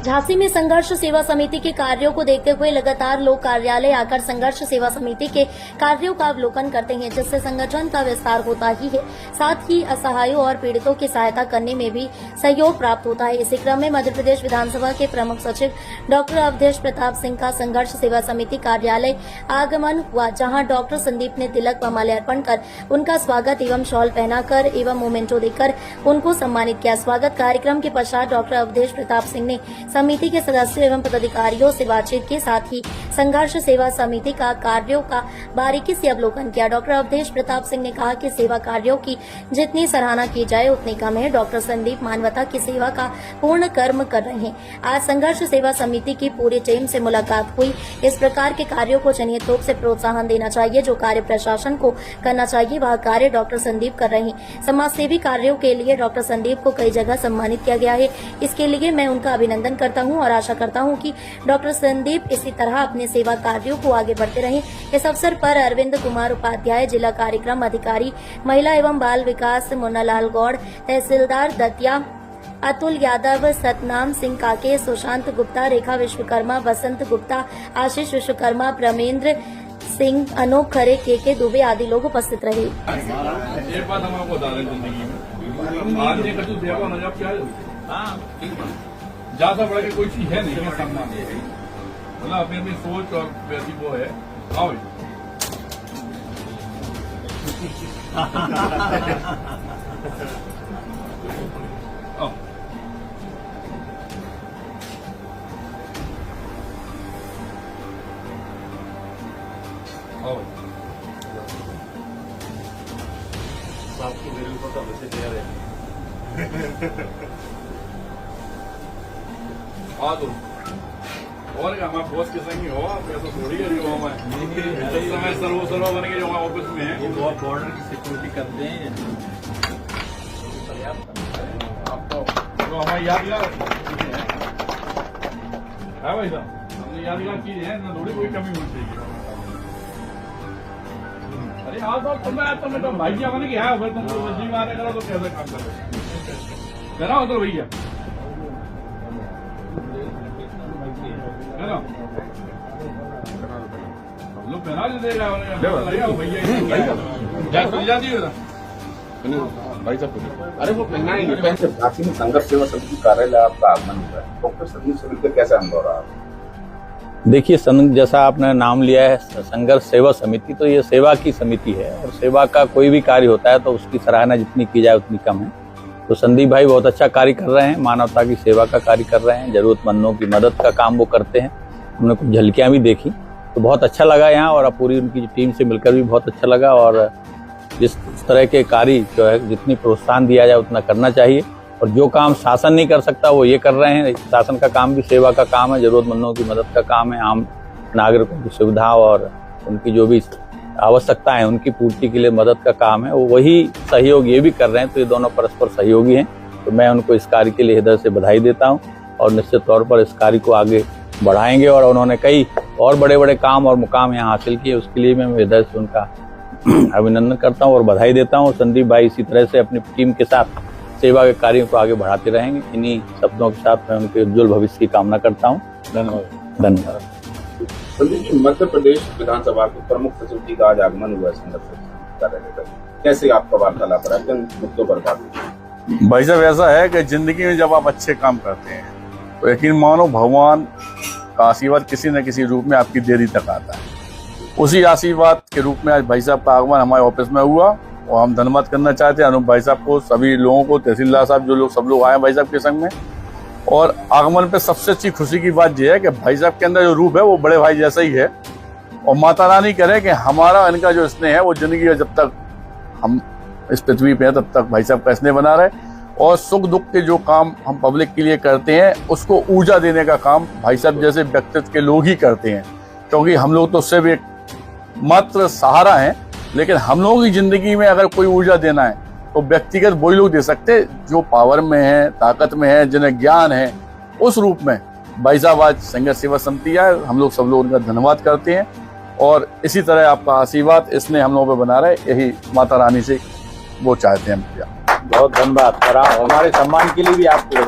झांसी में संघर्ष सेवा समिति के कार्यों को देखते हुए लगातार लोग कार्यालय आकर संघर्ष सेवा समिति के कार्यों का अवलोकन करते हैं, जिससे संगठन का विस्तार होता ही है, साथ ही असहायों और पीड़ितों की सहायता करने में भी सहयोग प्राप्त होता है। इसी क्रम में मध्य प्रदेश विधानसभा के प्रमुख सचिव डॉक्टर अवधेश प्रताप सिंह का संघर्ष सेवा समिति कार्यालय आगमन हुआ, जहां डॉक्टर संदीप ने तिलक व माल्यार्पण कर उनका स्वागत एवं शॉल पहनाकर एवं मोमेंटो देकर उनको सम्मानित किया। स्वागत कार्यक्रम के पश्चात डॉक्टर अवधेश प्रताप सिंह ने समिति के सदस्यों एवं पदाधिकारियों से बातचीत के साथ ही संघर्ष सेवा समिति का कार्यों का बारीकी से अवलोकन किया। डॉक्टर अवधेश प्रताप सिंह ने कहा कि सेवा कार्यों की जितनी सराहना की जाए उतनी कम है। डॉक्टर संदीप मानवता की सेवा का पूर्ण कर्म कर रहे हैं। आज संघर्ष सेवा समिति की पूरी टीम से मुलाकात हुई। इस प्रकार के कार्यों को जनहित रूप से प्रोत्साहन देना चाहिए। जो कार्य प्रशासन को करना चाहिए वह कार्य डॉक्टर संदीप कर रहे हैं। समाज सेवी कार्यों के लिए डॉक्टर संदीप को कई जगह सम्मानित किया गया है। इसके लिए मैं उनका अभिनंदन करता हूं और आशा करता हूं कि डॉक्टर संदीप इसी तरह अपने सेवा कार्यों को आगे बढ़ते रहें। इस अवसर पर अरविंद कुमार उपाध्याय, जिला कार्यक्रम अधिकारी महिला एवं बाल विकास मुन्नालाल गौड़, तहसीलदार दतिया अतुल यादव, सतनाम सिंह काके, सुशांत गुप्ता, रेखा विश्वकर्मा, बसंत गुप्ता, आशीष विश्वकर्मा, ब्रह्मेंद्र सिंह, अनोख खरे, के दुबे आदि लोग उपस्थित रहे। एक बात हम आपको बता रहे हैं, जिंदगी में आज कटु देखो ना, जब क्या ज्यादा बड़ा कोई चीज है नहीं सामना, मतलब अपनी अपनी सोच और वैसी वो है। आओ आपकी मेरे ऊपर तो वैसे तैयार है। हाँ तो और हमारे बॉस के संग ही हो, आप ऐसा थोड़ी है जो हमारे समय सर्व बन के जो हमारे ऑफिस में है वो बॉर्डर की सिक्योरिटी करते हैं। आप तो हमारी यादगार है भाई साहब, हमने यादगार चीज है ना, थोड़ी कोई कमी होनी चाहिए। अरे हाँ तुम्हें तो भाई बने की है, फिर तुम जी मारे करो तो कैसे काम करो, कराओ तो भैया लोग पहना देगा भाई साहब। अरे वो झांसी में संघर्ष सेवा समिति कार्यालय आपका आगमन हुआ है, डॉक्टर संदीप से मिलकर कैसा अनुभव रहा? देखिए, जैसा आपने नाम लिया है संघर्ष सेवा समिति, तो ये सेवा की समिति है और सेवा का कोई भी कार्य होता है तो उसकी सराहना जितनी की जाए उतनी कम है। तो संदीप भाई बहुत अच्छा कार्य कर रहे हैं, मानवता की सेवा का कार्य कर रहे हैं, जरूरतमंदों की मदद का काम वो करते हैं। हमने कुछ झलकियां भी देखी तो बहुत अच्छा लगा यहाँ, और पूरी उनकी टीम से मिलकर भी बहुत अच्छा लगा। और जिस तरह के कार्य जो है जितनी प्रोत्साहन दिया जाए उतना करना चाहिए, और जो काम शासन नहीं कर सकता वो ये कर रहे हैं। शासन का काम भी सेवा का काम है, जरूरतमंदों की मदद का काम है, आम नागरिकों की सुविधा और उनकी जो भी आवश्यकता है उनकी पूर्ति के लिए मदद का काम है, वो वही सहयोग ये भी कर रहे हैं। तो ये दोनों परस्पर सहयोगी हैं, तो मैं उनको इस कार्य के लिए हृदय से बधाई देता हूँ और निश्चित तौर पर इस कार्य को आगे बढ़ाएंगे। और उन्होंने कई और बड़े बड़े काम और मुकाम यहाँ हासिल किए, उसके लिए मैं हृदय से उनका अभिनंदन करता हूँ और बधाई देता हूँ। संदीप भाई इसी तरह से अपनी टीम के साथ सेवा के कार्यों को आगे बढ़ाते रहेंगे। इन्हीं शब्दों के साथ मैं उनके उज्जवल भविष्य की कामना करता हूँ। धन्यवाद। संदीप जी, मध्य प्रदेश विधानसभा के प्रमुख सचिव जी का आज आगमन हुआ है संघर्ष कार्यालय का, कैसे आपका वार्तालाप रहा, किन मुद्दों पर बात हुई? भाई साहब, ऐसा है कि जिंदगी में जब आप अच्छे काम करते हैं तो यकीन मानो भगवान का आशीर्वाद किसी न किसी रूप में आपकी देरी तक आता है। उसी आशीर्वाद के रूप में आज भाई साहब का आगमन हमारे ऑफिस में हुआ और हम धन्यवाद करना चाहते हैं अनूप भाई साहब को, सभी लोगों को, तहसीलदार साहब, जो लोग सब लोग आए भाई साहब के संग में। और आगमन पे सबसे अच्छी खुशी की बात यह है कि भाई साहब के अंदर जो रूप है वो बड़े भाई जैसा ही है, और माता रानी करे कि हमारा इनका जो स्नेह है वो जिंदगी में जब तक हम इस पृथ्वी पे है तब तक भाई साहब का स्नेह बना रहे, और सुख दुख के जो काम हम पब्लिक के लिए करते हैं उसको ऊर्जा देने का काम भाई साहब जैसे व्यक्तित्व के लोग ही करते हैं। क्योंकि हम लोग तो सिर्फ एक मात्र सहारा हैं, लेकिन हम लोगों की जिंदगी में अगर कोई ऊर्जा देना है तो व्यक्तिगत वही लोग दे सकते हैं जो पावर में है, ताकत में है, जिन्हें ज्ञान है। उस रूप में भाई साहब आज संघर्ष सेवा समिति आए, हम लोग सब लोग उनका धन्यवाद करते हैं और इसी तरह आपका आशीर्वाद इसने हम लोगों पे बना रहे, यही माता रानी से वो चाहते हैं हम। बहुत धन्यवाद। हमारे सम्मान के लिए भी आपको